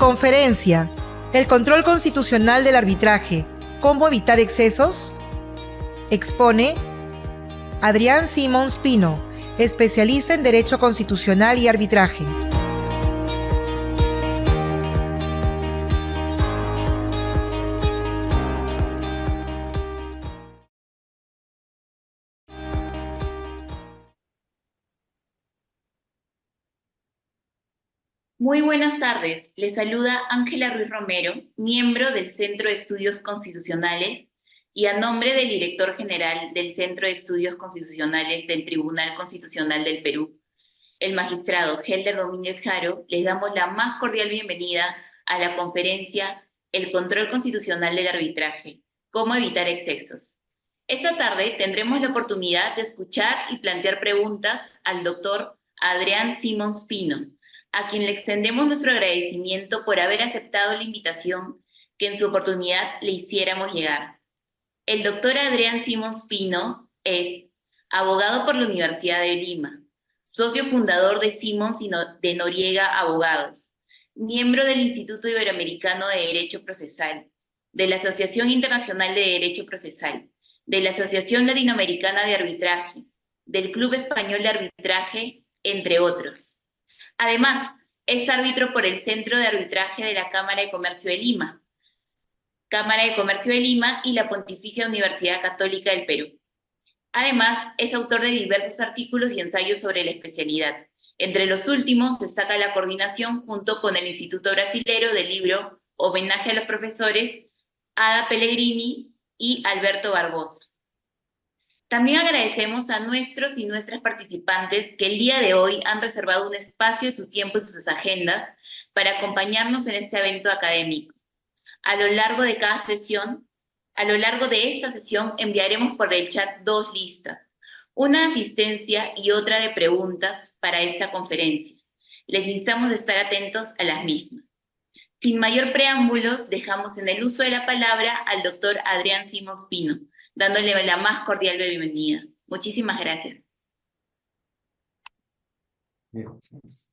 Conferencia: El control constitucional del arbitraje. ¿Cómo evitar excesos? Expone Adrián Simons Pino, especialista en Derecho Constitucional y Arbitraje. Muy buenas tardes. Les saluda Ángela Ruiz Romero, miembro del Centro de Estudios Constitucionales y a nombre del director general del Centro de Estudios Constitucionales del Tribunal Constitucional del Perú, el magistrado Helder Domínguez Jaro, les damos la más cordial bienvenida a la conferencia El control constitucional del arbitraje, cómo evitar excesos. Esta tarde tendremos la oportunidad de escuchar y plantear preguntas al doctor Adrián Simons Pino, a quien le extendemos nuestro agradecimiento por haber aceptado la invitación que en su oportunidad le hiciéramos llegar. El doctor Adrián Simons Pino es abogado por la Universidad de Lima, socio fundador de Simons y de Noriega Abogados, miembro del Instituto Iberoamericano de Derecho Procesal, de la Asociación Internacional de Derecho Procesal, de la Asociación Latinoamericana de Arbitraje, del Club Español de Arbitraje, entre otros. Además, es árbitro por el Centro de Arbitraje de la Cámara de Comercio de Lima, y la Pontificia Universidad Católica del Perú. Además, es autor de diversos artículos y ensayos sobre la especialidad. Entre los últimos destaca la coordinación junto con el Instituto Brasilero del libro Homenaje a los Profesores, Ada Pellegrini y Alberto Barbosa. También agradecemos a nuestros y nuestras participantes que el día de hoy han reservado un espacio de su tiempo y sus agendas para acompañarnos en este evento académico. A lo largo de esta sesión, enviaremos por el chat 2 listas, una de asistencia y otra de preguntas para esta conferencia. Les instamos a estar atentos a las mismas. Sin mayor preámbulos, dejamos en el uso de la palabra al doctor Adrián Simons Pino, dándole la más cordial bienvenida. Muchísimas gracias.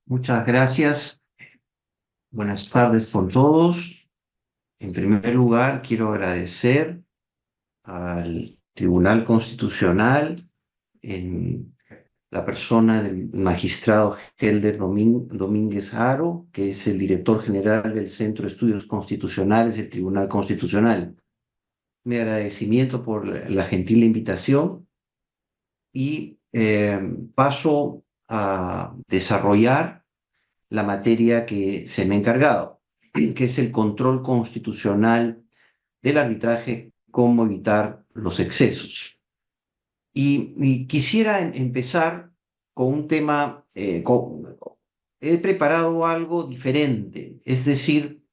Muchas gracias. Buenas tardes con todos. En primer lugar, quiero agradecer al Tribunal Constitucional, en la persona del magistrado Helder Domínguez Jaro, que es el director general del Centro de Estudios Constitucionales del Tribunal Constitucional. Mi agradecimiento por la gentil invitación y paso a desarrollar la materia que se me ha encargado, que es el control constitucional del arbitraje, cómo evitar los excesos. Y quisiera empezar con un tema, he preparado algo diferente, es decir,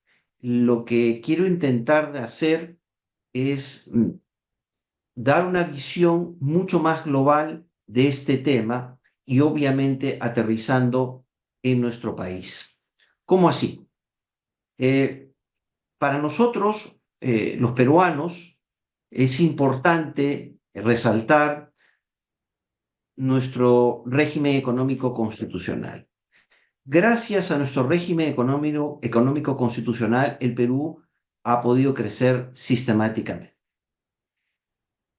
lo que quiero intentar de hacer es dar una visión mucho más global de este tema y obviamente aterrizando en nuestro país. ¿Cómo así? Para nosotros, los peruanos, es importante resaltar nuestro régimen económico constitucional. Gracias a nuestro régimen económico constitucional, el Perú ha podido crecer sistemáticamente.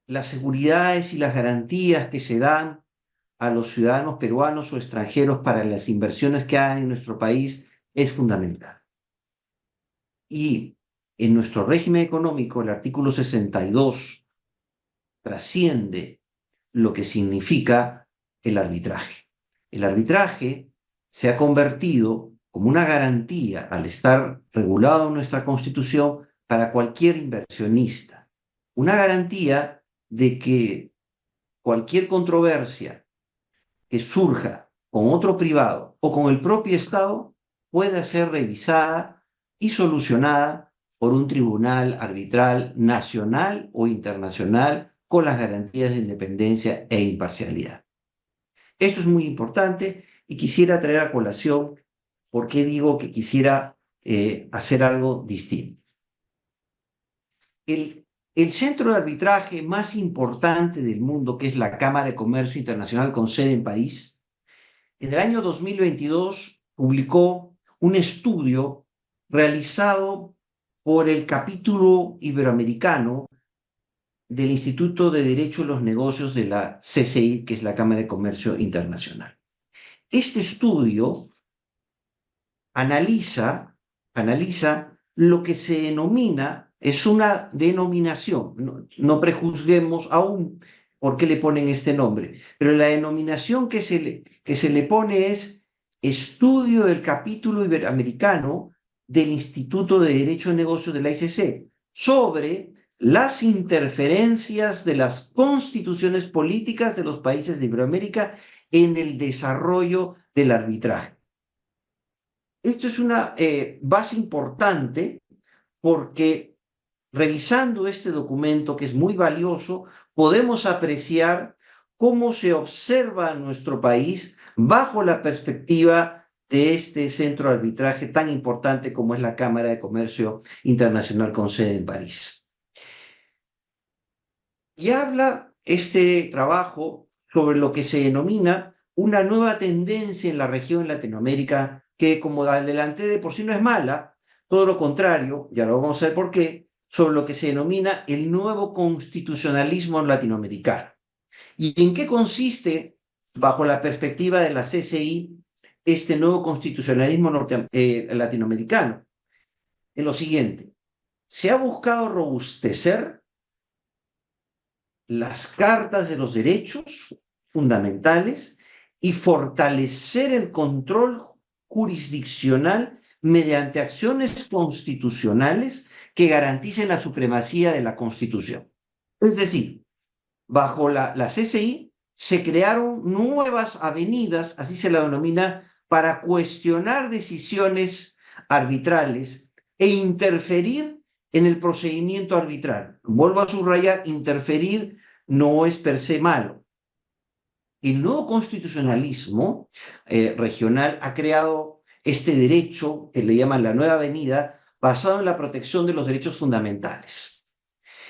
Las seguridades y las garantías que se dan a los ciudadanos peruanos o extranjeros para las inversiones que hagan en nuestro país es fundamental. Y en nuestro régimen económico, el artículo 62 trasciende lo que significa el arbitraje. El arbitraje se ha convertido como una garantía, al estar regulado en nuestra Constitución, para cualquier inversionista. Una garantía de que cualquier controversia que surja con otro privado o con el propio Estado pueda ser revisada y solucionada por un tribunal arbitral nacional o internacional con las garantías de independencia e imparcialidad. Esto es muy importante y quisiera traer a colación por qué digo que quisiera hacer algo distinto. El centro de arbitraje más importante del mundo, que es la Cámara de Comercio Internacional con sede en París, en el año 2022 publicó un estudio realizado por el capítulo iberoamericano del Instituto de Derecho de los Negocios de la CCI, que es la Cámara de Comercio Internacional. Este estudio analiza lo que se denomina, es una denominación, no prejuzguemos aún por qué le ponen este nombre, pero la denominación que se le pone es Estudio del Capítulo Iberoamericano del Instituto de Derecho de Negocios de la ICC sobre las interferencias de las constituciones políticas de los países de Iberoamérica en el desarrollo del arbitraje. Esto es una base importante porque revisando este documento, que es muy valioso, podemos apreciar cómo se observa nuestro país bajo la perspectiva de este centro de arbitraje tan importante como es la Cámara de Comercio Internacional con sede en París. Y habla este trabajo sobre lo que se denomina una nueva tendencia en la región Latinoamérica, que como adelanté de por sí no es mala, todo lo contrario, ya lo vamos a ver por qué, sobre lo que se denomina el nuevo constitucionalismo latinoamericano. ¿Y en qué consiste, bajo la perspectiva de la CCI, este nuevo constitucionalismo latinoamericano? En lo siguiente, se ha buscado robustecer las cartas de los derechos fundamentales y fortalecer el control jurisdiccional mediante acciones constitucionales que garanticen la supremacía de la Constitución. Es decir, bajo la CCI se crearon nuevas avenidas, así se la denomina, para cuestionar decisiones arbitrales e interferir en el procedimiento arbitral. Vuelvo a subrayar, interferir no es per se malo. El nuevo constitucionalismo regional ha creado este derecho, que le llaman la nueva avenida, basado en la protección de los derechos fundamentales.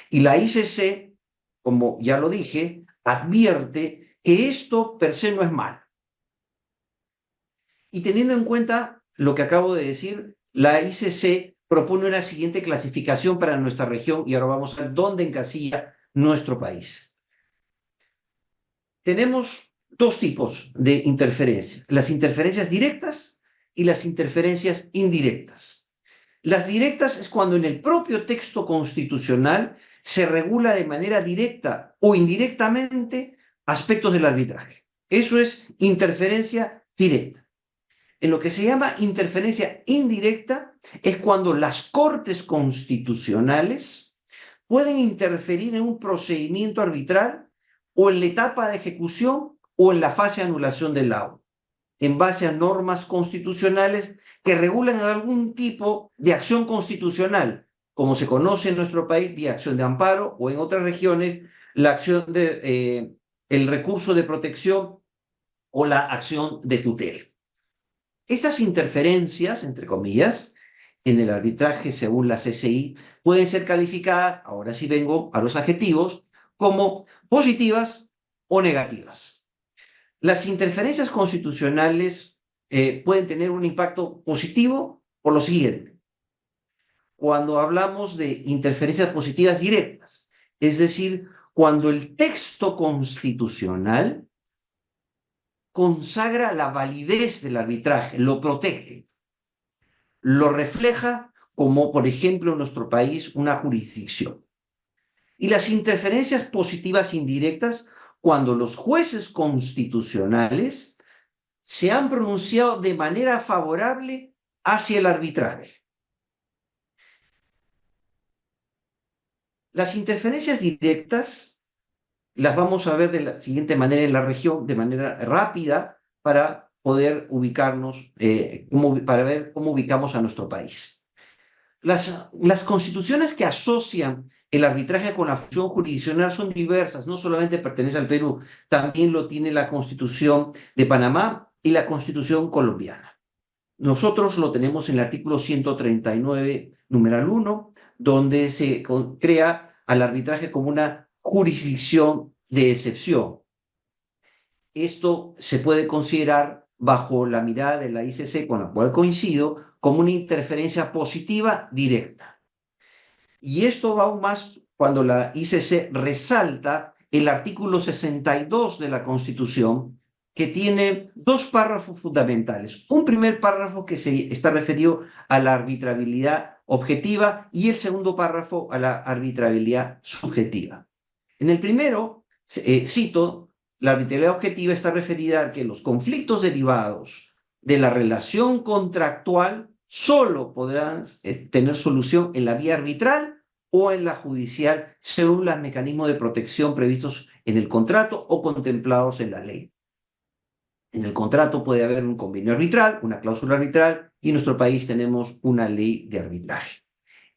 Y la ICC, como ya lo dije, advierte que esto per se no es malo. Y teniendo en cuenta lo que acabo de decir, la ICC propone una siguiente clasificación para nuestra región y ahora vamos a ver dónde encasilla nuestro país. Tenemos dos tipos de interferencias, las interferencias directas y las interferencias indirectas. Las directas es cuando en el propio texto constitucional se regula de manera directa o indirectamente aspectos del arbitraje. Eso es interferencia directa. En lo que se llama interferencia indirecta es cuando las cortes constitucionales pueden interferir en un procedimiento arbitral o en la etapa de ejecución o en la fase de anulación del laudo, en base a normas constitucionales que regulan algún tipo de acción constitucional, como se conoce en nuestro país vía acción de amparo o en otras regiones la acción el recurso de protección o la acción de tutela. Estas interferencias, entre comillas, en el arbitraje según la CCI pueden ser calificadas, ahora sí vengo a los adjetivos, como positivas o negativas. Las interferencias constitucionales pueden tener un impacto positivo por lo siguiente. Cuando hablamos de interferencias positivas directas, es decir, cuando el texto constitucional consagra la validez del arbitraje, lo protege, lo refleja como, por ejemplo, en nuestro país, una jurisdicción. Y las interferencias positivas indirectas, cuando los jueces constitucionales se han pronunciado de manera favorable hacia el arbitraje. Las interferencias directas las vamos a ver de la siguiente manera en la región, de manera rápida, para poder ubicarnos, para ver cómo ubicamos a nuestro país. Las constituciones que asocian el arbitraje con la función jurisdiccional son diversas, no solamente pertenece al Perú, también lo tiene la Constitución de Panamá y la Constitución colombiana. Nosotros lo tenemos en el artículo 139, numeral 1, donde se crea al arbitraje como una jurisdicción de excepción. Esto se puede considerar bajo la mirada de la ICC, con la cual coincido, como una interferencia positiva directa. Y esto va aún más cuando la ICC resalta el artículo 62 de la Constitución, que tiene dos párrafos fundamentales. Un primer párrafo que está referido a la arbitrabilidad objetiva y el segundo párrafo a la arbitrabilidad subjetiva. En el primero, cito, la arbitrabilidad objetiva está referida a que los conflictos derivados de la relación contractual solo podrán tener solución en la vía arbitral o en la judicial según los mecanismos de protección previstos en el contrato o contemplados en la ley. En el contrato puede haber un convenio arbitral, una cláusula arbitral, y en nuestro país tenemos una ley de arbitraje.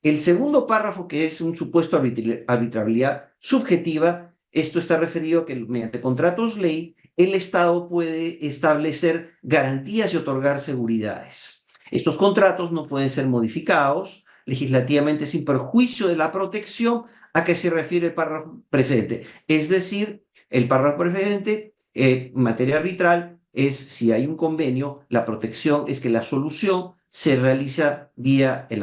El segundo párrafo, que es un supuesto arbitrabilidad subjetiva, esto está referido a que mediante contratos ley, el Estado puede establecer garantías y otorgar seguridades. Estos contratos no pueden ser modificados legislativamente sin perjuicio de la protección a que se refiere el párrafo precedente. Es decir, el párrafo precedente, en materia arbitral, es si hay un convenio, la protección es que la solución se realiza vía el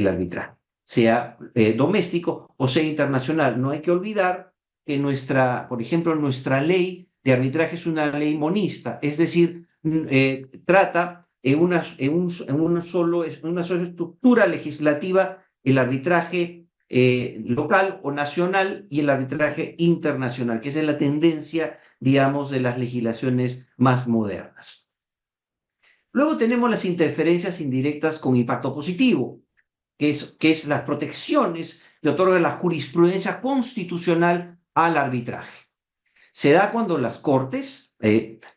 arbitraje, sea doméstico o sea internacional. No hay que olvidar que por ejemplo, nuestra ley de arbitraje es una ley monista, es decir, trata en una sola estructura legislativa el arbitraje local o nacional y el arbitraje internacional, que esa es la tendencia, digamos, de las legislaciones más modernas. Luego tenemos las interferencias indirectas con impacto positivo, que es las protecciones que otorga la jurisprudencia constitucional al arbitraje. Se da cuando las Cortes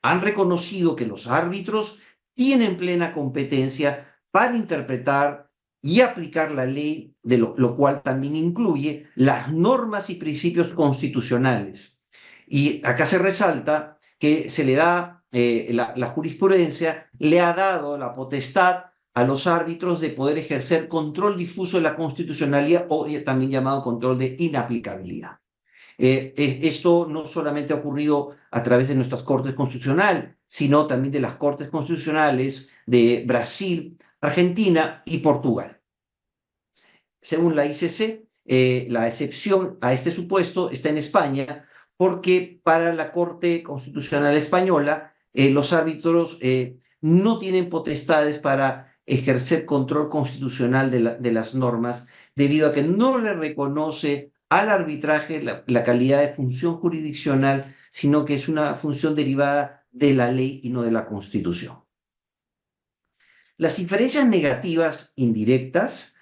han reconocido que los árbitros tienen plena competencia para interpretar y aplicar la ley, de lo cual también incluye las normas y principios constitucionales. Y acá se resalta que se le da, la jurisprudencia le ha dado la potestad a los árbitros de poder ejercer control difuso de la constitucionalidad o también llamado control de inaplicabilidad. Esto no solamente ha ocurrido a través de nuestras Cortes Constitucionales, sino también de las Cortes Constitucionales de Brasil, Argentina y Portugal. Según la ICC, la excepción a este supuesto está en España, porque para la Corte Constitucional Española, los árbitros no tienen potestades para ejercer control constitucional de las normas, debido a que no le reconoce al arbitraje la calidad de función jurisdiccional, sino que es una función derivada de la ley y no de la Constitución. Las inferencias negativas indirectas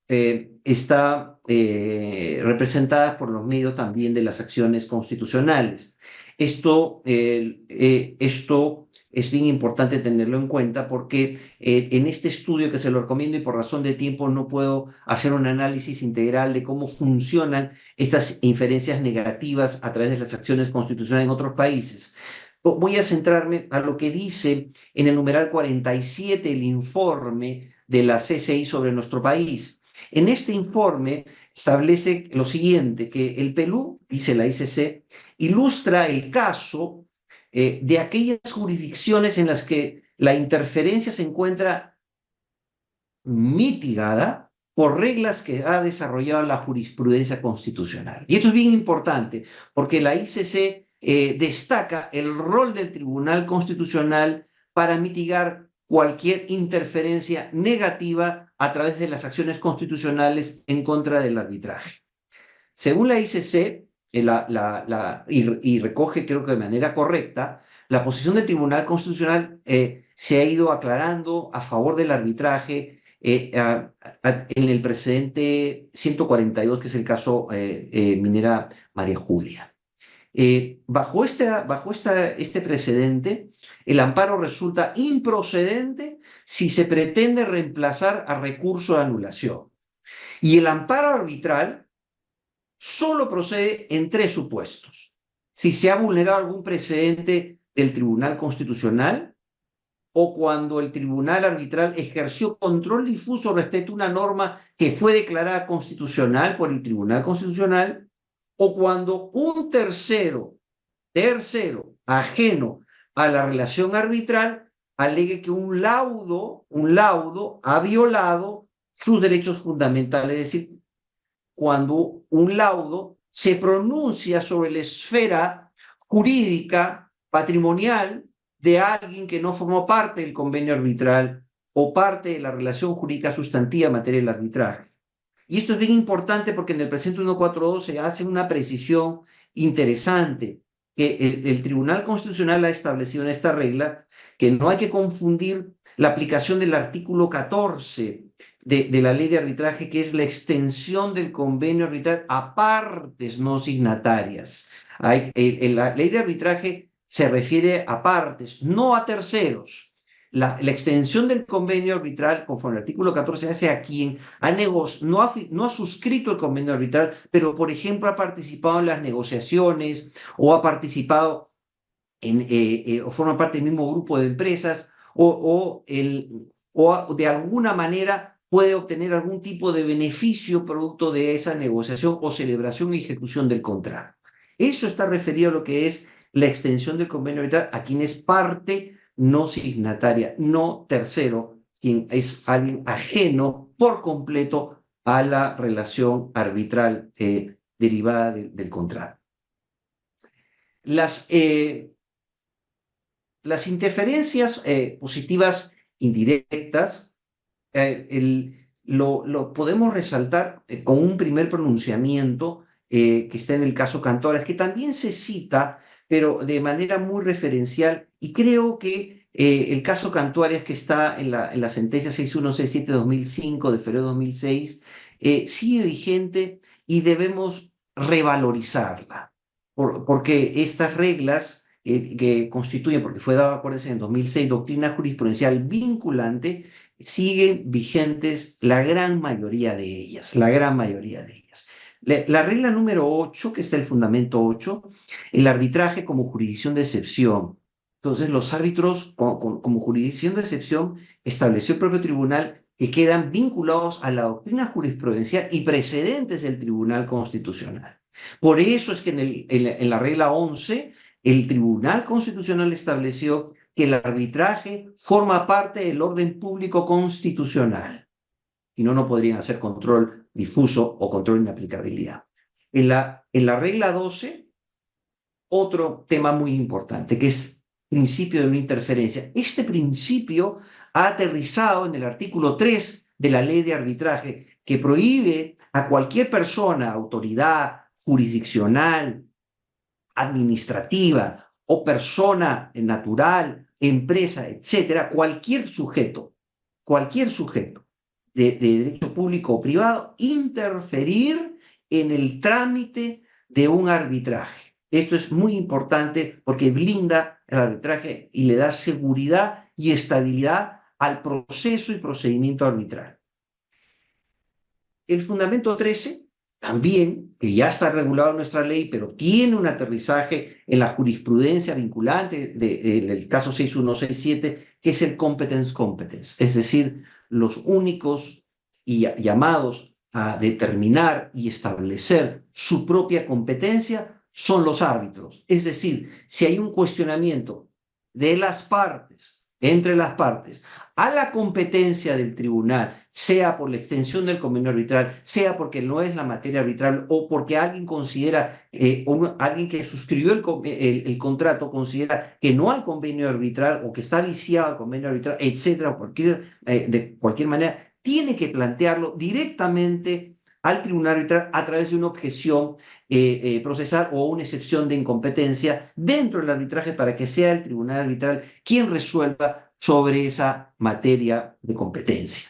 están representadas por los medios también de las acciones constitucionales. Esto es bien importante tenerlo en cuenta porque en este estudio que se lo recomiendo y por razón de tiempo no puedo hacer un análisis integral de cómo funcionan estas inferencias negativas a través de las acciones constitucionales en otros países. Voy a centrarme a lo que dice en el numeral 47 el informe de la CCI sobre nuestro país. En este informe establece lo siguiente, que el Perú, dice la ICC, ilustra el caso de aquellas jurisdicciones en las que la interferencia se encuentra mitigada por reglas que ha desarrollado la jurisprudencia constitucional. Y esto es bien importante porque la ICC destaca el rol del Tribunal Constitucional para mitigar cualquier interferencia negativa a través de las acciones constitucionales en contra del arbitraje. Según la ICC, y recoge creo que de manera correcta, la posición del Tribunal Constitucional se ha ido aclarando a favor del arbitraje en el precedente 142, que es el caso minera María Julia. Bajo este precedente, el amparo resulta improcedente si se pretende reemplazar a recurso de anulación. Y el amparo arbitral solo procede en 3 supuestos: si se ha vulnerado algún precedente del Tribunal Constitucional, o cuando el Tribunal Arbitral ejerció control difuso respecto a una norma que fue declarada constitucional por el Tribunal Constitucional, o cuando un tercero ajeno a la relación arbitral alegue que un laudo ha violado sus derechos fundamentales. Es decir, cuando un laudo se pronuncia sobre la esfera jurídica, patrimonial, de alguien que no formó parte del convenio arbitral o parte de la relación jurídica sustantiva en materia del arbitraje. Y esto es bien importante porque en el presente 142 se hace una precisión interesante que el Tribunal Constitucional ha establecido en esta regla que no hay que confundir la aplicación del artículo 14 de la ley de arbitraje, que es la extensión del convenio arbitral a partes no signatarias. La ley de arbitraje se refiere a partes, no a terceros. La extensión del convenio arbitral, conforme al artículo 14, hace a quien no ha suscrito el convenio arbitral, pero, por ejemplo, ha participado en las negociaciones o ha participado o forma parte del mismo grupo de empresas o de alguna manera puede obtener algún tipo de beneficio producto de esa negociación o celebración y ejecución del contrato. Eso está referido a lo que es la extensión del convenio arbitral a quien es parte no signataria, no tercero, quien es alguien ajeno por completo a la relación arbitral derivada del contrato. Las interferencias positivas indirectas lo podemos resaltar con un primer pronunciamiento que está en el caso Cantoras, que también se cita, pero de manera muy referencial, y creo que el caso Cantuarias, que está en la sentencia 6167-2005 de febrero de 2006, sigue vigente y debemos revalorizarla, porque estas reglas que constituyen, porque fue dada, acuérdense, en 2006, doctrina jurisprudencial vinculante, siguen vigentes la gran mayoría de ellas, la gran mayoría de ellas. La regla número 8, que está el fundamento 8, el arbitraje como jurisdicción de excepción. Entonces, los árbitros como jurisdicción de excepción estableció el propio tribunal que quedan vinculados a la doctrina jurisprudencial y precedentes del Tribunal Constitucional. Por eso es que en la regla 11, el Tribunal Constitucional estableció que el arbitraje forma parte del orden público constitucional. Y no podrían hacer control difuso o control de inaplicabilidad. En la regla 12, otro tema muy importante, que es principio de no interferencia. Este principio ha aterrizado en el artículo 3 de la ley de arbitraje, que prohíbe a cualquier persona, autoridad jurisdiccional, administrativa o persona natural, empresa, etcétera, cualquier sujeto de derecho público o privado, interferir en el trámite de un arbitraje. Esto es muy importante porque blinda el arbitraje y le da seguridad y estabilidad al proceso y procedimiento arbitral. El fundamento 13, también, que ya está regulado en nuestra ley, pero tiene un aterrizaje en la jurisprudencia vinculante del caso 6167, que es el competence, es decir, los únicos llamados a determinar y establecer su propia competencia son los árbitros. Es decir, si hay un cuestionamiento de las partes, entre las partes, a la competencia del tribunal, sea por la extensión del convenio arbitral, sea porque no es la materia arbitral o porque alguien considera, alguien que suscribió el contrato considera que no hay convenio arbitral o que está viciado el convenio arbitral, etcétera, de cualquier manera, tiene que plantearlo directamente al tribunal arbitral a través de una objeción procesal o una excepción de incompetencia dentro del arbitraje para que sea el tribunal arbitral quien resuelva sobre esa materia de competencia.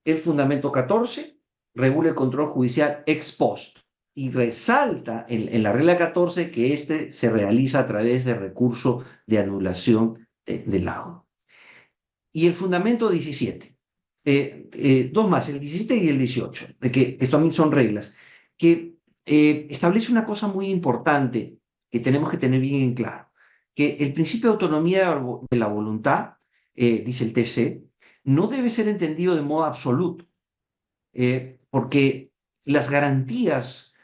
El fundamento 14 regula el control judicial ex post y resalta en la regla 14 que este se realiza a través de recurso de anulación del laudo. Y el fundamento 17, dos más, el 17 y el 18, que esto también son reglas, que establece una cosa muy importante que tenemos que tener bien en claro, que el principio de autonomía de la voluntad, dice el TC, no debe ser entendido de modo absoluto, porque las garantías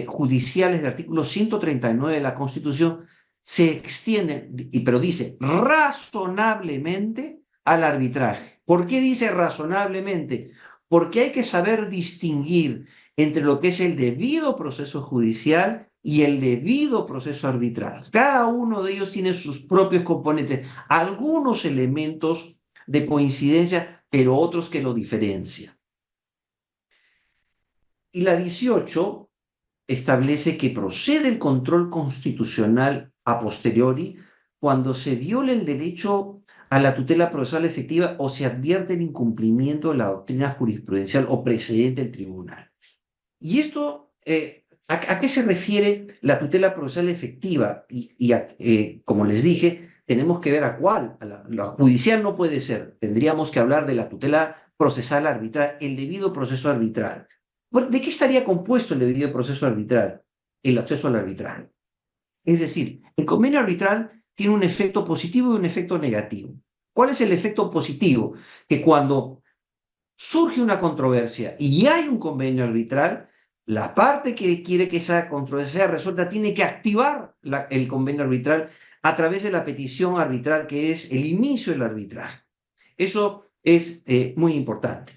judiciales del artículo 139 de la Constitución se extienden, pero dice razonablemente al arbitraje. ¿Por qué dice razonablemente? Porque hay que saber distinguir entre lo que es el debido proceso judicial y el debido proceso arbitral. Cada uno de ellos tiene sus propios componentes, algunos elementos de coincidencia, pero otros que lo diferencian. Y la 18 establece que procede el control constitucional a posteriori cuando se viola el derecho a la tutela procesal efectiva o se advierte el incumplimiento de la doctrina jurisprudencial o precedente del tribunal. Y esto, ¿a qué se refiere la tutela procesal efectiva? Como les dije, tenemos que ver a cuál. La judicial no puede ser. Tendríamos que hablar de la tutela procesal arbitral, el debido proceso arbitral. Bueno, ¿de qué estaría compuesto el debido proceso arbitral? El acceso al arbitraje. Es decir, el convenio arbitral tiene un efecto positivo y un efecto negativo. ¿Cuál es el efecto positivo? Que cuando surge una controversia y hay un convenio arbitral, la parte que quiere que esa controversia sea resuelta tiene que activar el convenio arbitral a través de la petición arbitral, que es el inicio del arbitraje. Eso es muy importante.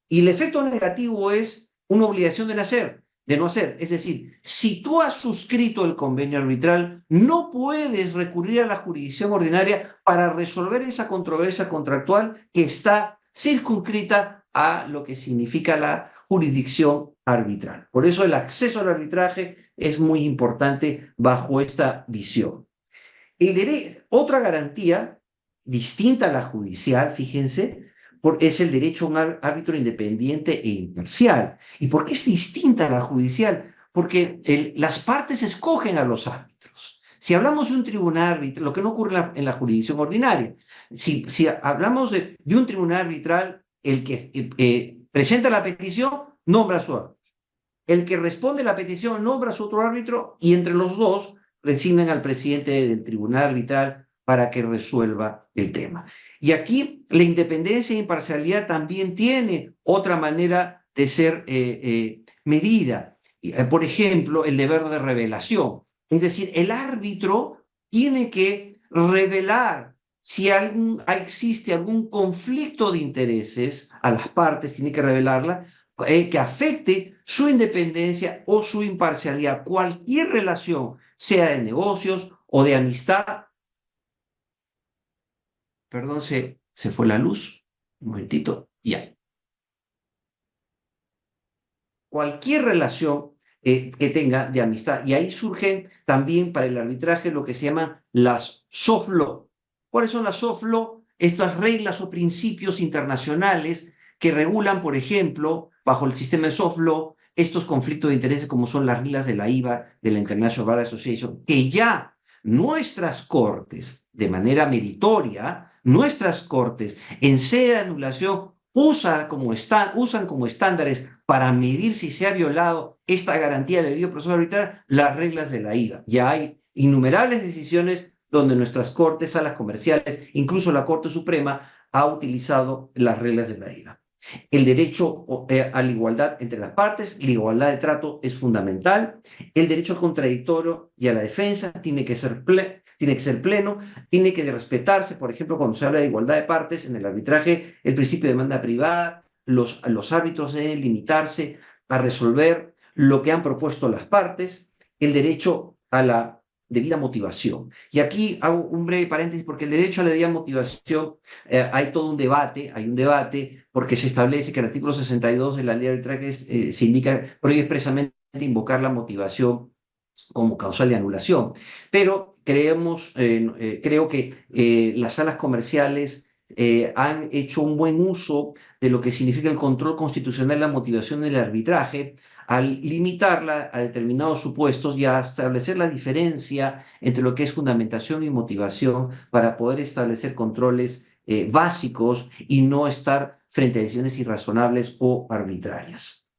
Y el efecto negativo es una obligación de no hacer. Es decir, si tú has suscrito el convenio arbitral, no puedes recurrir a la jurisdicción ordinaria para resolver esa controversia contractual que está circunscrita a lo que significa la jurisdicción arbitral. Por eso el acceso al arbitraje es muy importante bajo esta visión. Otra garantía distinta a la judicial, fíjense, es el derecho a un árbitro independiente e imparcial. ¿Y por qué es distinta a la judicial? Porque las partes escogen a los árbitros. Si hablamos de un tribunal arbitral, lo que no ocurre en la jurisdicción ordinaria, si hablamos de un tribunal arbitral, el que presenta la petición nombra a su árbitro. El que responde la petición nombra a su otro árbitro y entre los dos designan al presidente del tribunal arbitral para que resuelva el tema. Y aquí la independencia e imparcialidad también tiene otra manera de ser medida. Por ejemplo, el deber de revelación. Es decir, el árbitro tiene que revelar si existe algún conflicto de intereses a las partes, tiene que revelarla, que afecte su independencia o su imparcialidad. Cualquier relación, sea de negocios o de amistad. Perdón, se fue la luz. Un momentito. Ya. Cualquier relación que tenga de amistad. Y ahí surgen también para el arbitraje lo que se llaman las soft law. ¿Cuáles son las soft law? Estas reglas o principios internacionales que regulan, por ejemplo, bajo el sistema de soft law, estos conflictos de intereses como son las reglas de la IVA, de la International Bar Association, que ya nuestras cortes, de manera meritoria, nuestras cortes en sede de anulación usan como estándares para medir si se ha violado esta garantía del debido proceso arbitral las reglas de la IVA. Ya hay innumerables decisiones donde nuestras cortes, salas comerciales, incluso la Corte Suprema, ha utilizado las reglas de la IVA. El derecho a la igualdad entre las partes, la igualdad de trato es fundamental. El derecho al contradictorio y a la defensa tiene que ser pleno, tiene que respetarse, por ejemplo, cuando se habla de igualdad de partes en el arbitraje, el principio de demanda privada, los árbitros deben limitarse a resolver lo que han propuesto las partes, el derecho a la debida motivación. Y aquí hago un breve paréntesis porque el derecho a la debida motivación hay todo un debate, porque se establece que el artículo 62 de la ley de arbitraje se indica, prohíbe expresamente invocar la motivación como causal de anulación. Pero creo que las salas comerciales han hecho un buen uso de lo que significa el control constitucional de la motivación del arbitraje, al limitarla a determinados supuestos y a establecer la diferencia entre lo que es fundamentación y motivación para poder establecer controles básicos y no estar frente a decisiones irrazonables o arbitrarias.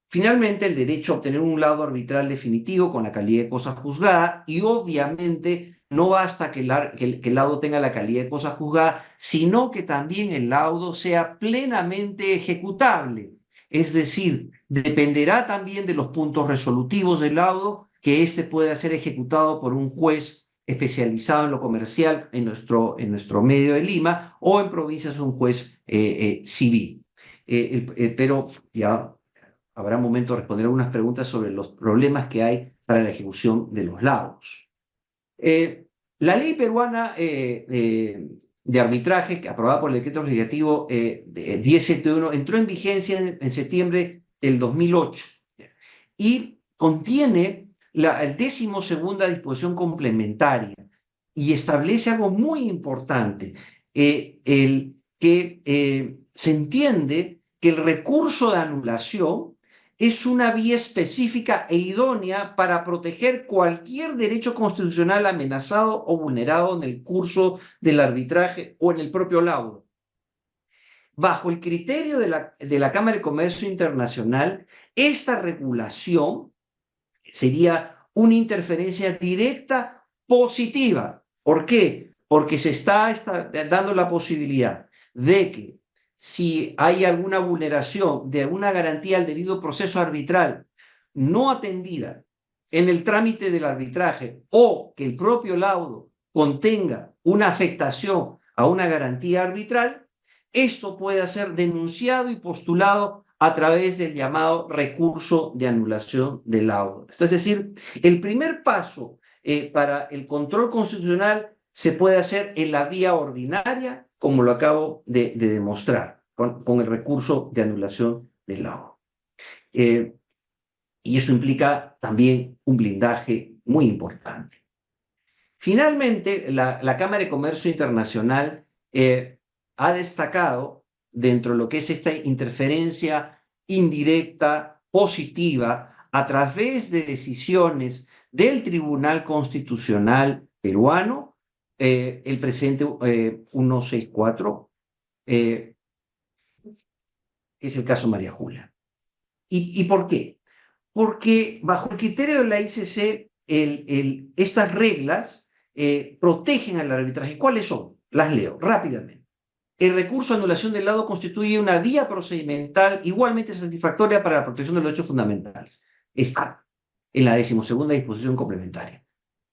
Finalmente, el derecho a obtener un laudo arbitral definitivo con la calidad de cosa juzgada, y obviamente no basta que el laudo tenga la calidad de cosa juzgada, sino que también el laudo sea plenamente ejecutable. Es decir, dependerá también de los puntos resolutivos del laudo que éste pueda ser ejecutado por un juez especializado en lo comercial en nuestro medio de Lima, o en provincias un juez civil. Pero ya habrá momento de responder algunas preguntas sobre los problemas que hay para la ejecución de los laudos. La ley peruana de arbitraje, aprobada por el decreto legislativo 1071, entró en vigencia en septiembre del 2008 y contiene la 12ª disposición complementaria y establece algo muy importante, el que se entiende que el recurso de anulación es una vía específica e idónea para proteger cualquier derecho constitucional amenazado o vulnerado en el curso del arbitraje o en el propio laudo. Bajo el criterio de la Cámara de Comercio Internacional, esta regulación sería una interferencia directa positiva. ¿Por qué? Porque se está dando la posibilidad de que si hay alguna vulneración de alguna garantía al debido proceso arbitral no atendida en el trámite del arbitraje, o que el propio laudo contenga una afectación a una garantía arbitral, esto puede ser denunciado y postulado a través del llamado recurso de anulación del laudo. Esto es decir, el primer paso para el control constitucional se puede hacer en la vía ordinaria, como lo acabo de demostrar, con el recurso de anulación del laudo. Y eso implica también un blindaje muy importante. Finalmente, la Cámara de Comercio Internacional ha destacado, dentro de lo que es esta interferencia indirecta, positiva, a través de decisiones del Tribunal Constitucional peruano, el precedente 164, que es el caso María Julia. ¿Y por qué? Porque bajo el criterio de la ICC, estas reglas protegen al arbitraje. ¿Cuáles son? Las leo rápidamente. El recurso de anulación del laudo constituye una vía procedimental igualmente satisfactoria para la protección de los derechos fundamentales. Está en la 12ª disposición complementaria.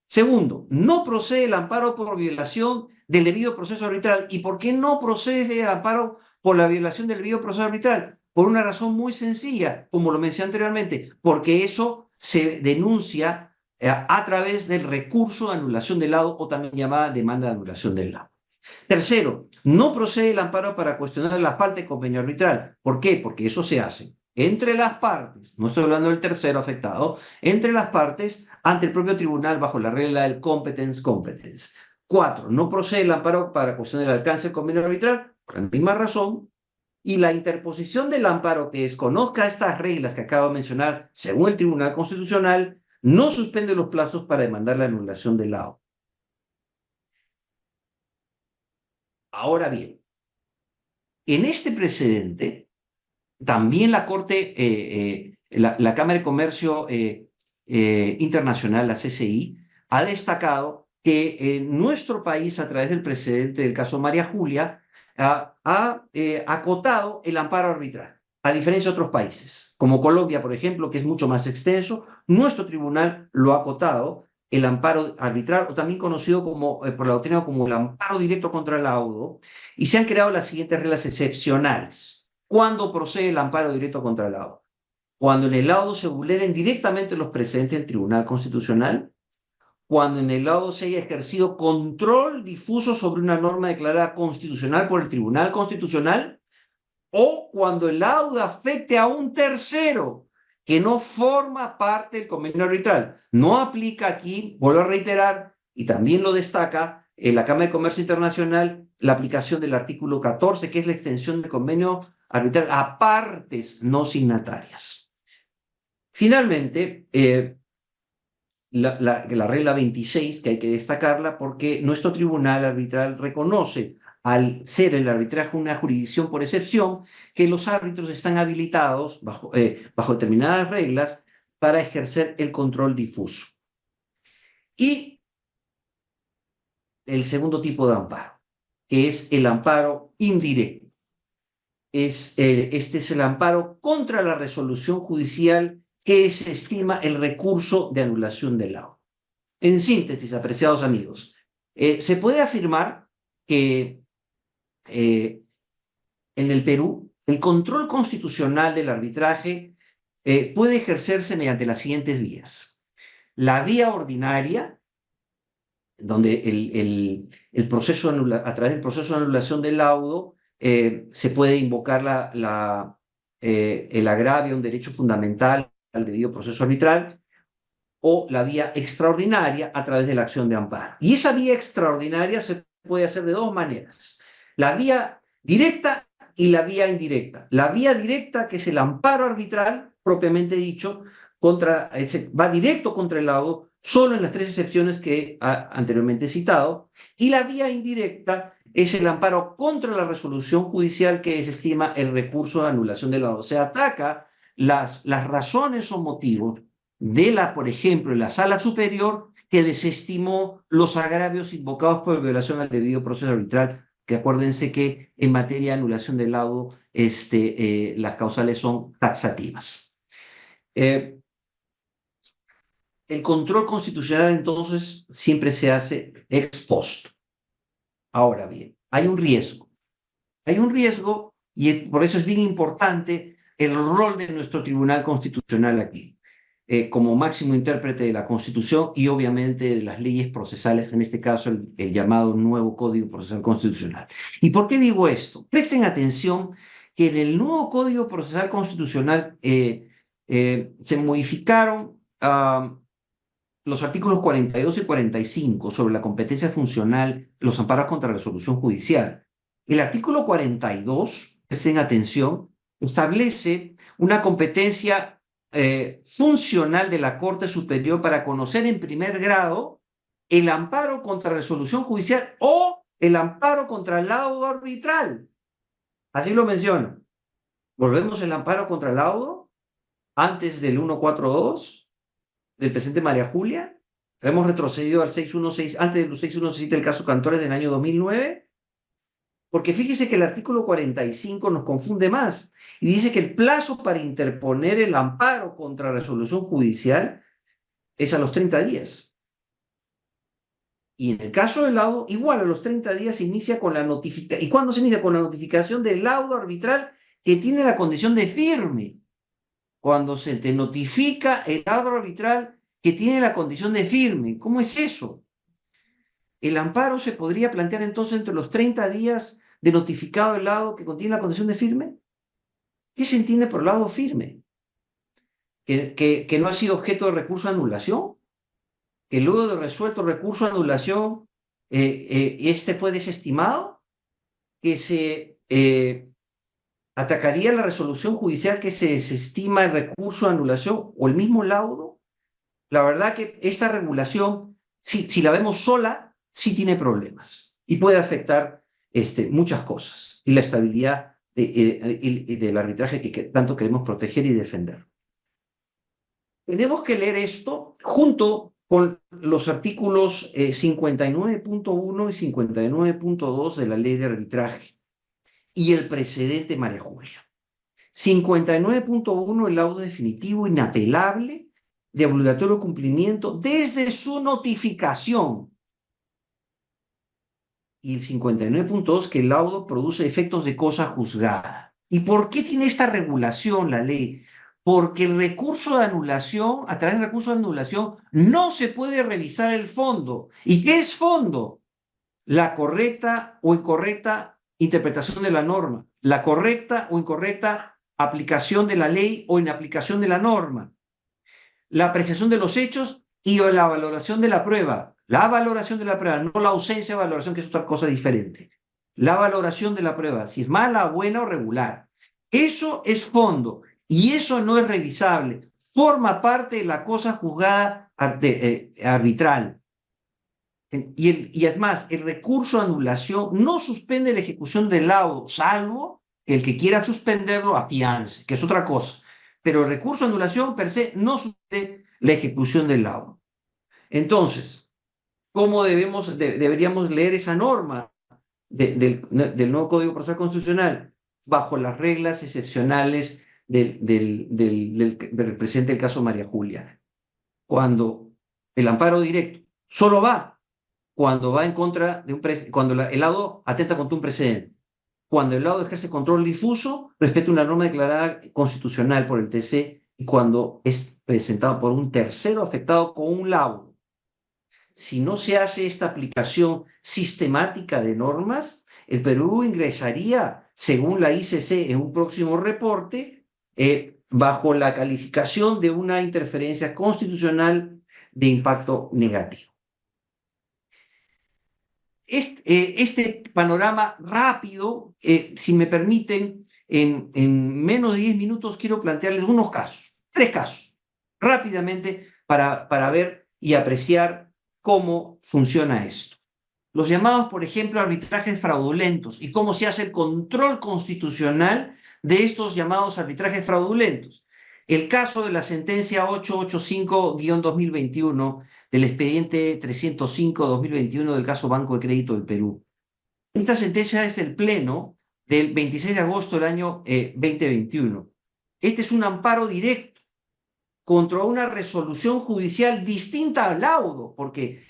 Segundo, no procede el amparo por violación del debido proceso arbitral. ¿Y por qué no procede el amparo por la violación del debido proceso arbitral? Por una razón muy sencilla, como lo mencioné anteriormente, porque eso se denuncia a través del recurso de anulación del laudo, o también llamada demanda de anulación del laudo. Tercero, no procede el amparo para cuestionar la falta de convenio arbitral. ¿Por qué? Porque eso se hace entre las partes, no estoy hablando del tercero afectado, entre las partes ante el propio tribunal bajo la regla del competence. 4, no procede el amparo para cuestionar el alcance del convenio arbitral, por la misma razón, y la interposición del amparo que desconozca estas reglas que acabo de mencionar, según el Tribunal Constitucional, no suspende los plazos para demandar la anulación del laudo. Ahora bien, en este precedente, también la Corte, la Cámara de Comercio Internacional, la CCI, ha destacado que nuestro país, a través del precedente del caso María Julia, ha acotado el amparo arbitral, a diferencia de otros países, como Colombia, por ejemplo, que es mucho más extenso. Nuestro tribunal lo ha acotado, el amparo arbitral, o también conocido por la doctrina como el amparo directo contra el laudo, y se han creado las siguientes reglas excepcionales. ¿Cuándo procede el amparo directo contra el laudo? Cuando en el laudo se vulneren directamente los precedentes del Tribunal Constitucional, cuando en el laudo se haya ejercido control difuso sobre una norma declarada constitucional por el Tribunal Constitucional, o cuando el laudo afecte a un tercero que no forma parte del convenio arbitral. No aplica aquí, vuelvo a reiterar, y también lo destaca la Cámara de Comercio Internacional, la aplicación del artículo 14, que es la extensión del convenio arbitral a partes no signatarias. Finalmente, la regla 26, que hay que destacarla porque nuestro tribunal arbitral reconoce, al ser el arbitraje una jurisdicción por excepción, que los árbitros están habilitados bajo determinadas reglas para ejercer el control difuso. Y el segundo tipo de amparo, que es el amparo indirecto. Este es el amparo contra la resolución judicial que se estima el recurso de anulación del laudo. En síntesis, apreciados amigos, se puede afirmar que en el Perú el control constitucional del arbitraje puede ejercerse mediante las siguientes vías. La vía ordinaria, donde a través del proceso de anulación del laudo se puede invocar el agravio, un derecho fundamental al debido proceso arbitral, o la vía extraordinaria a través de la acción de amparo. Y esa vía extraordinaria se puede hacer de dos maneras: la vía directa y la vía indirecta. La vía directa, que es el amparo arbitral, propiamente dicho, va directo contra el laudo, solo en las tres excepciones que anteriormente he citado, y la vía indirecta es el amparo contra la resolución judicial que desestima el recurso de anulación del laudo. Se ataca las razones o motivos por ejemplo, en la sala superior, que desestimó los agravios invocados por violación al debido proceso arbitral, que acuérdense que en materia de anulación del laudo las causales son taxativas. El control constitucional, entonces, siempre se hace ex post. Ahora bien, hay un riesgo. Hay un riesgo, y por eso es bien importante el rol de nuestro Tribunal Constitucional aquí, como máximo intérprete de la Constitución y obviamente de las leyes procesales, en este caso el llamado nuevo Código Procesal Constitucional. ¿Y por qué digo esto? Presten atención que en el nuevo Código Procesal Constitucional se modificaron los artículos 42 y 45 sobre la competencia funcional, los amparos contra resolución judicial. El artículo 42, presten atención, establece una competencia funcional de la Corte Superior para conocer en primer grado el amparo contra resolución judicial o el amparo contra el laudo arbitral. Así lo menciona. Volvemos al amparo contra el laudo antes del 142 del presidente María Julia. Hemos retrocedido al 616, antes del 616 del caso Cantores del año 2009. Porque fíjese que el artículo 45 nos confunde más y dice que el plazo para interponer el amparo contra resolución judicial es a los 30 días. Y en el caso del laudo, igual a los 30 días se inicia con la notificación. ¿Y cuándo se inicia? Con la notificación del laudo arbitral que tiene la condición de firme. Cuando se te notifica el laudo arbitral que tiene la condición de firme. ¿Cómo es eso? El amparo se podría plantear entonces entre los 30 días de notificado del laudo que contiene la condición de firme. ¿Qué se entiende por laudo firme? ¿Que no ha sido objeto de recurso de anulación? ¿Que luego de resuelto recurso de anulación fue desestimado? ¿Que se atacaría la resolución judicial que se desestima el recurso de anulación o el mismo laudo? La verdad que esta regulación, si la vemos sola, sí tiene problemas y puede afectar muchas cosas y la estabilidad del arbitraje que tanto queremos proteger y defender. Tenemos que leer esto junto con los artículos 59.1 y 59.2 de la Ley de Arbitraje y el precedente María Julia. 59.1, el laudo definitivo inapelable de obligatorio cumplimiento desde su notificación. Y el 59.2, que el laudo produce efectos de cosa juzgada. ¿Y por qué tiene esta regulación la ley? Porque el recurso de anulación, a través del recurso de anulación, no se puede revisar el fondo. ¿Y qué es fondo? La correcta o incorrecta interpretación de la norma, la correcta o incorrecta aplicación de la ley o inaplicación de la norma, la apreciación de los hechos y la valoración de la prueba. La valoración de la prueba, no la ausencia de valoración, que es otra cosa diferente. La valoración de la prueba, si es mala, buena o regular. Eso es fondo y eso no es revisable. Forma parte de la cosa juzgada arbitral. Y además, el recurso de anulación no suspende la ejecución del laudo, salvo que el que quiera suspenderlo afiance, que es otra cosa. Pero el recurso de anulación per se no suspende la ejecución del laudo. Entonces, ¿cómo deberíamos leer esa norma del nuevo Código Procesal Constitucional? Bajo las reglas excepcionales del presente el caso María Julia. Cuando el amparo directo Solo va cuando va en contra de cuando el lado atenta contra un precedente, cuando el lado ejerce control difuso respecto a una norma declarada constitucional por el TC y cuando es presentado por un tercero afectado con un laudo. Si no se hace esta aplicación sistemática de normas, el Perú ingresaría, según la ICC en un próximo reporte, bajo la calificación de una interferencia constitucional de impacto negativo. Este panorama rápido, si me permiten, en menos de 10 minutos quiero plantearles unos casos, 3 casos, rápidamente para ver y apreciar cómo funciona esto. Los llamados, por ejemplo, arbitrajes fraudulentos y cómo se hace el control constitucional de estos llamados arbitrajes fraudulentos. El caso de la sentencia 885-2021 del expediente 305-2021 del caso Banco de Crédito del Perú. Esta sentencia es del Pleno del 26 de agosto del año 2021. Este es un amparo directo contra una resolución judicial distinta al laudo, porque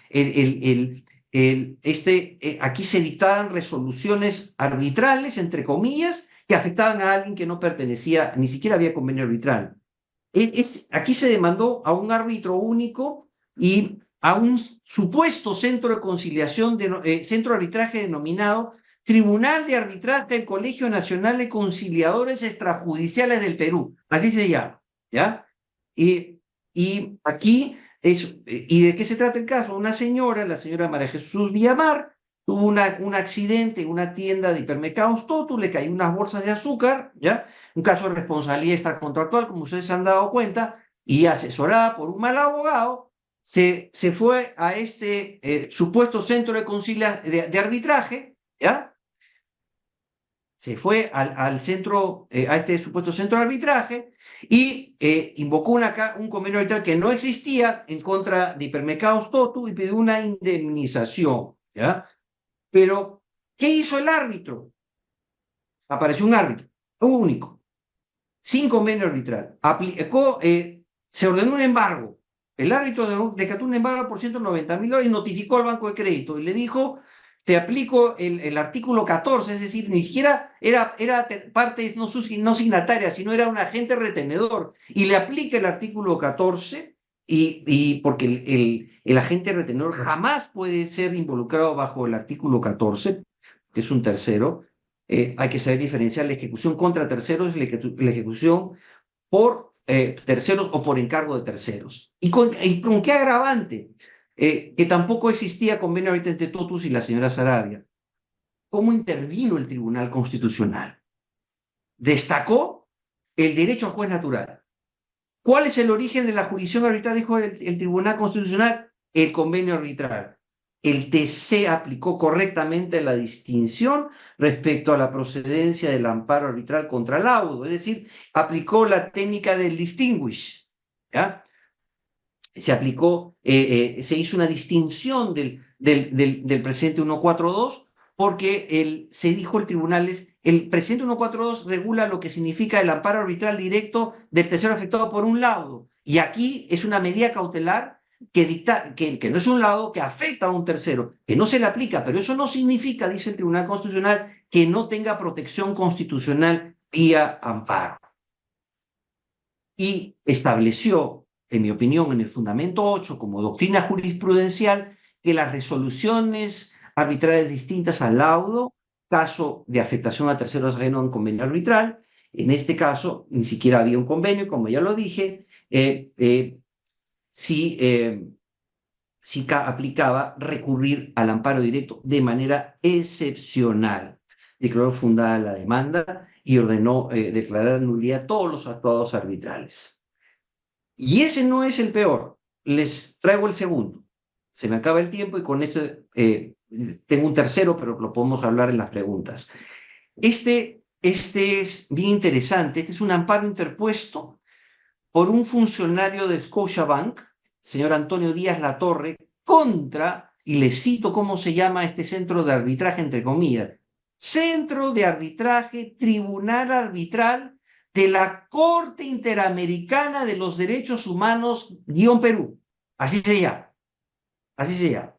aquí se dictaban resoluciones arbitrales, entre comillas, que afectaban a alguien que no pertenecía, ni siquiera había convenio arbitral. Aquí se demandó a un árbitro único y a un supuesto centro de conciliación, centro de arbitraje denominado Tribunal de Arbitraje del Colegio Nacional de Conciliadores Extrajudiciales del Perú. Así se llama, ¿ya? Y aquí, ¿y de qué se trata el caso? Una señora, la señora María Jesús Villamar, tuvo un accidente en una tienda de hipermercados Totu, le caían unas bolsas de azúcar, ¿ya? Un caso de responsabilidad extracontractual, como ustedes se han dado cuenta, y asesorada por un mal abogado, se fue a este supuesto centro de arbitraje, ¿ya? Se fue al centro, a este supuesto centro de arbitraje y invocó un convenio arbitral que no existía en contra de Hipermercados Totu y pidió una indemnización, ¿ya? Pero, ¿qué hizo el árbitro? Apareció un árbitro, único, sin convenio arbitral. Se ordenó un embargo. El árbitro decretó un embargo por $190.000 y notificó al Banco de Crédito y le dijo: te aplico el artículo 14, es decir, ni siquiera era parte no signataria, sino era un agente retenedor, y le aplica el artículo 14, y porque el agente retenedor jamás puede ser involucrado bajo el artículo 14, que es un tercero. Hay que saber diferenciar la ejecución contra terceros y la ejecución por terceros o por encargo de terceros. ¿Y con qué agravante? Que tampoco existía convenio ahorita entre Totus y la señora Sarabia. ¿Cómo intervino el Tribunal Constitucional? Destacó el derecho a juez natural. ¿Cuál es el origen de la jurisdicción arbitral? Dijo el Tribunal Constitucional: el convenio arbitral. El TC aplicó correctamente la distinción respecto a la procedencia del amparo arbitral contra laudo, es decir, aplicó la técnica del distinguish, ¿ya? Se aplicó, se hizo una distinción del precedente 142 porque se dijo el tribunal, el precedente 142 regula lo que significa el amparo arbitral directo del tercero afectado por un laudo, y aquí es una medida cautelar que no es un laudo, que afecta a un tercero, que no se le aplica, pero eso no significa, dice el Tribunal Constitucional, que no tenga protección constitucional vía amparo. Y estableció, en mi opinión, en el fundamento 8, como doctrina jurisprudencial, que las resoluciones arbitrales distintas al laudo, caso de afectación a terceros ajenos en convenio arbitral, en este caso ni siquiera había un convenio, como ya lo dije, sí aplicaba recurrir al amparo directo de manera excepcional. Declaró fundada la demanda y ordenó declarar nulidad a todos los actuados arbitrales. Y ese no es el peor. Les traigo el segundo. Se me acaba el tiempo y con este tengo un tercero, pero lo podemos hablar en las preguntas. Este es bien interesante. Este es un amparo interpuesto por un funcionario de Scotiabank, señor Antonio Díaz Latorre, contra, y le cito cómo se llama este centro de arbitraje, entre comillas: Centro de Arbitraje Tribunal Arbitral de la Corte Interamericana de los Derechos Humanos, Perú. Así se llama. así se llama.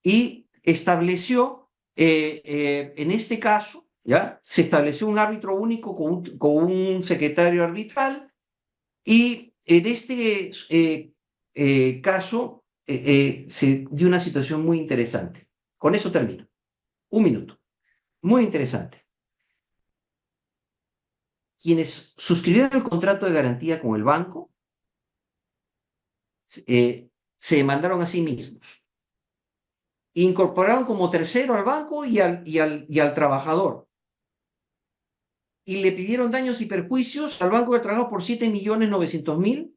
Y estableció, en este caso, ¿ya? Se estableció un árbitro único con un secretario arbitral, y en este caso se dio una situación muy interesante. Con eso termino. Un minuto. Muy interesante. Quienes suscribieron el contrato de garantía con el banco se demandaron a sí mismos. Incorporaron como tercero al banco y al trabajador. Y le pidieron daños y perjuicios al Banco del Trabajo por 7.900.000,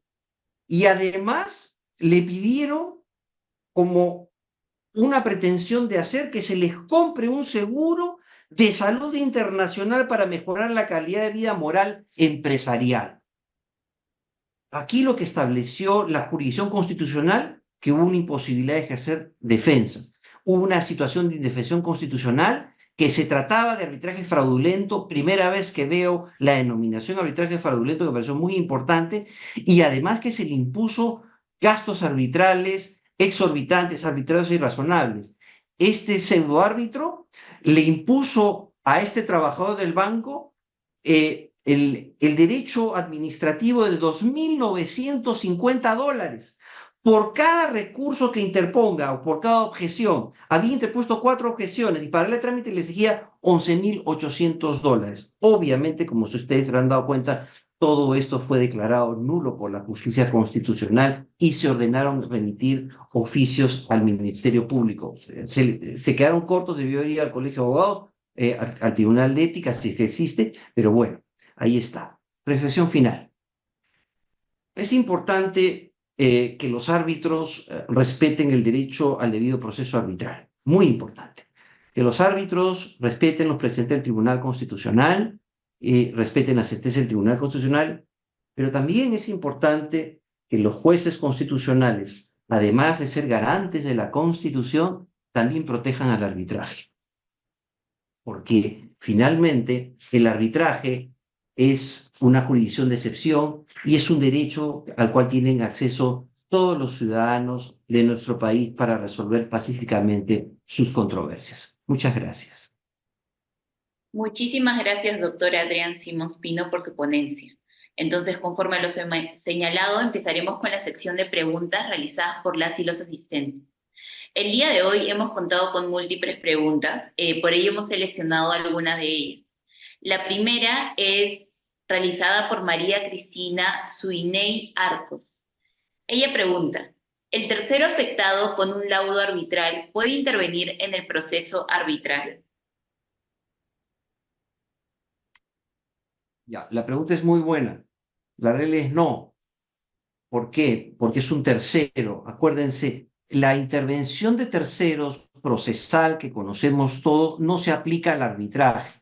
y además le pidieron como una pretensión de hacer que se les compre un seguro de salud internacional para mejorar la calidad de vida moral empresarial. Aquí lo que estableció la jurisdicción constitucional, que hubo una imposibilidad de ejercer defensa. Hubo una situación de indefensión constitucional, que se trataba de arbitraje fraudulento. Primera vez que veo la denominación arbitraje fraudulento, que me pareció muy importante, y además que se le impuso gastos arbitrales exorbitantes, arbitrarios e irrazonables. Este pseudoárbitro le impuso a este trabajador del banco el derecho administrativo de $2.950 por cada recurso que interponga o por cada objeción. Había interpuesto 4 objeciones y para el trámite le exigía $11.800. Obviamente, como ustedes se han dado cuenta, todo esto fue declarado nulo por la justicia constitucional y se ordenaron remitir oficios al Ministerio Público. Se quedaron cortos, debió ir al Colegio de Abogados, al Tribunal de Ética, si es que existe, pero bueno, ahí está. Reflexión final. Es importante que los árbitros respeten el derecho al debido proceso arbitral. Muy importante. Que los árbitros respeten los precedentes del Tribunal Constitucional, respeten la sentencia del Tribunal Constitucional, pero también es importante que los jueces constitucionales, además de ser garantes de la Constitución, también protejan al arbitraje. Porque finalmente el arbitraje es una jurisdicción de excepción y es un derecho al cual tienen acceso todos los ciudadanos de nuestro país para resolver pacíficamente sus controversias. Muchas gracias. Muchísimas gracias, doctor Adrián Simons Pino, por su ponencia. Entonces, conforme a lo señalado, empezaremos con la sección de preguntas realizadas por las y los asistentes. El día de hoy hemos contado con múltiples preguntas, por ello hemos seleccionado algunas de ellas. La primera es realizada por María Cristina Suiney Arcos. Ella pregunta: ¿el tercero afectado con un laudo arbitral puede intervenir en el proceso arbitral? Ya, la pregunta es muy buena. La regla es no. ¿Por qué? Porque es un tercero. Acuérdense, la intervención de terceros procesal que conocemos todos no se aplica al arbitraje.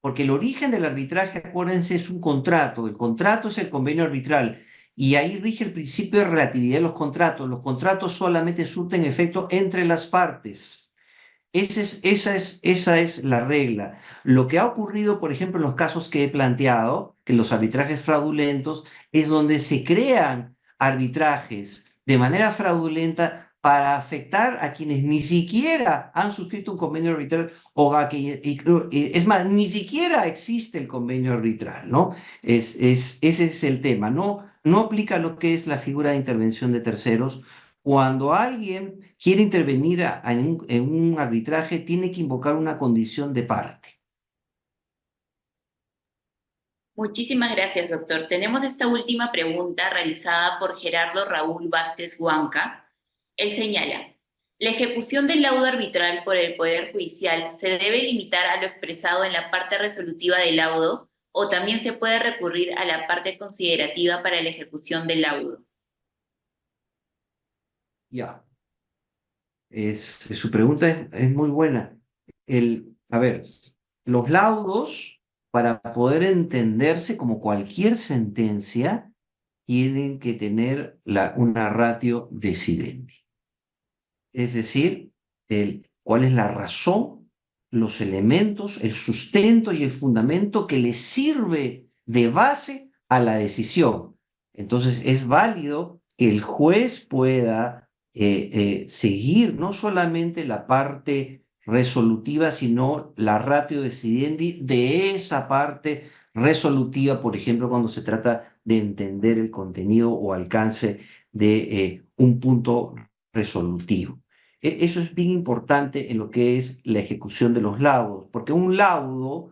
Porque el origen del arbitraje, acuérdense, es un contrato. El contrato es el convenio arbitral. Y ahí rige el principio de relatividad de los contratos. Los contratos solamente surten efecto entre las partes. Esa es la regla. Lo que ha ocurrido, por ejemplo, en los casos que he planteado, que los arbitrajes fraudulentos, es donde se crean arbitrajes de manera fraudulenta para afectar a quienes ni siquiera han suscrito un convenio arbitral es más, ni siquiera existe el convenio arbitral, ¿no? Ese es el tema. No aplica lo que es la figura de intervención de terceros. Cuando alguien quiere intervenir en un arbitraje, tiene que invocar una condición de parte. Muchísimas gracias, doctor. Tenemos esta última pregunta realizada por Gerardo Raúl Vázquez Huanca. Él señala: ¿la ejecución del laudo arbitral por el Poder Judicial se debe limitar a lo expresado en la parte resolutiva del laudo o también se puede recurrir a la parte considerativa para la ejecución del laudo? Ya. Su pregunta es muy buena. A ver, los laudos, para poder entenderse como cualquier sentencia, tienen que tener una ratio decidendi. Es decir, cuál es la razón, los elementos, el sustento y el fundamento que le sirve de base a la decisión. Entonces, es válido que el juez pueda seguir no solamente la parte resolutiva, sino la ratio decidendi de esa parte resolutiva, por ejemplo, cuando se trata de entender el contenido o alcance de un punto resolutivo. Eso es bien importante en lo que es la ejecución de los laudos, porque un laudo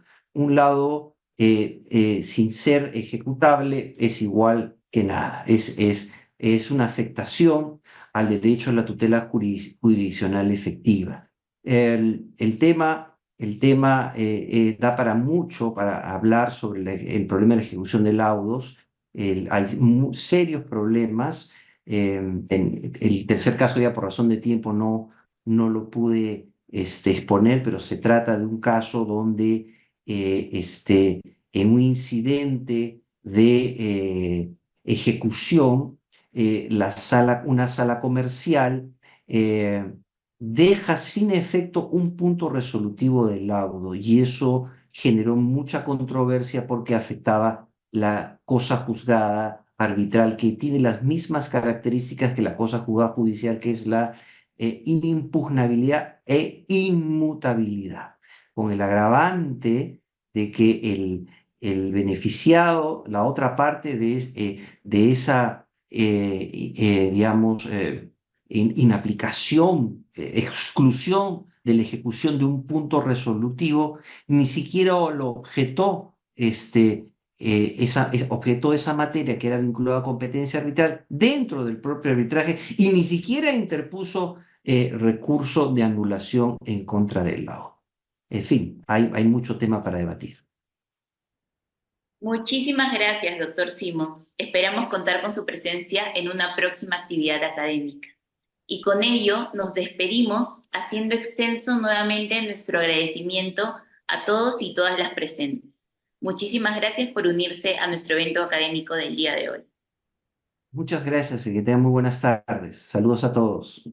sin ser ejecutable es igual que nada, es una afectación al derecho a la tutela jurisdiccional efectiva. El tema da para mucho para hablar sobre el problema de la ejecución de laudos. Hay serios problemas. El tercer caso, ya por razón de tiempo, no lo pude exponer, pero se trata de un caso donde en un incidente de ejecución, una sala comercial deja sin efecto un punto resolutivo del laudo y eso generó mucha controversia porque afectaba la cosa juzgada arbitral, que tiene las mismas características que la cosa juzgada judicial, que es la inimpugnabilidad e inmutabilidad, con el agravante de que el beneficiado, la otra parte de esa, digamos, inaplicación, exclusión de la ejecución de un punto resolutivo, ni siquiera lo objetó, objetó esa materia que era vinculada a competencia arbitral dentro del propio arbitraje y ni siquiera interpuso recurso de anulación en contra del laudo. En fin, hay mucho tema para debatir. Muchísimas gracias, doctor Simons. Esperamos contar con su presencia en una próxima actividad académica. Y con ello nos despedimos haciendo extenso nuevamente nuestro agradecimiento a todos y todas las presentes. Muchísimas gracias por unirse a nuestro evento académico del día de hoy. Muchas gracias y que tengan muy buenas tardes. Saludos a todos.